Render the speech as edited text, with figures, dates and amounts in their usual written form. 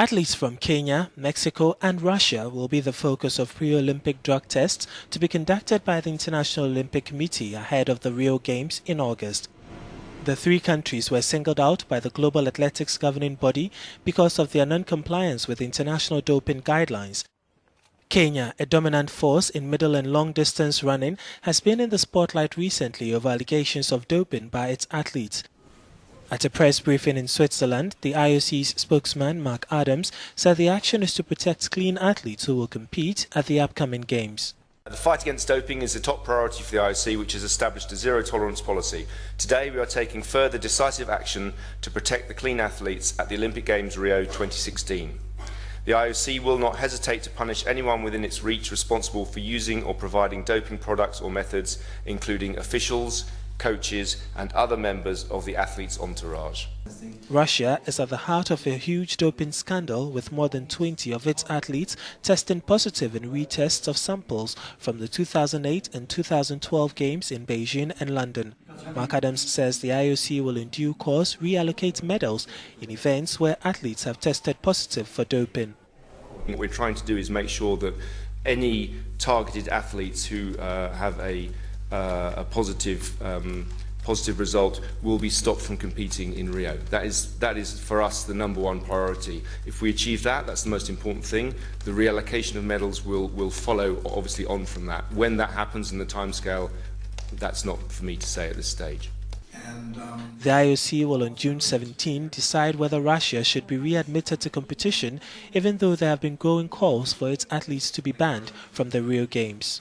Athletes from Kenya, Mexico and Russia will be the focus of pre-Olympic drug tests to be conducted by the International Olympic Committee ahead of the Rio Games in August. The three countries were singled out by the global athletics governing body because of their non-compliance with international doping guidelines. Kenya, a dominant force in middle and long-distance running, has been in the spotlight recently over allegations of doping by its athletes. At a press briefing in Switzerland, the IOC's spokesman, Mark Adams, said the action is to protect clean athletes who will compete at the upcoming Games. The fight against doping is a top priority for the IOC, which has established a zero-tolerance policy. Today we are taking further decisive action to protect the clean athletes at the Olympic Games Rio 2016. The IOC will not hesitate to punish anyone within its reach responsible for using or providing doping products or methods, including officials, coaches and other members of the athlete's entourage. Russia is at the heart of a huge doping scandal, with more than 20 of its athletes testing positive in retests of samples from the 2008 and 2012 Games in Beijing and London. Mark Adams says the IOC will in due course reallocate medals in events where athletes have tested positive for doping. What we're trying to do is make sure that any targeted athletes who have a positive result will be stopped from competing in Rio. That is for us the #1 priority. If we achieve that, that's the most important thing. The reallocation of medals will follow obviously on from that. When that happens in the timescale, that's not for me to say at this stage. The IOC will on June 17 decide whether Russia should be readmitted to competition, even though there have been growing calls for its athletes to be banned from the Rio Games.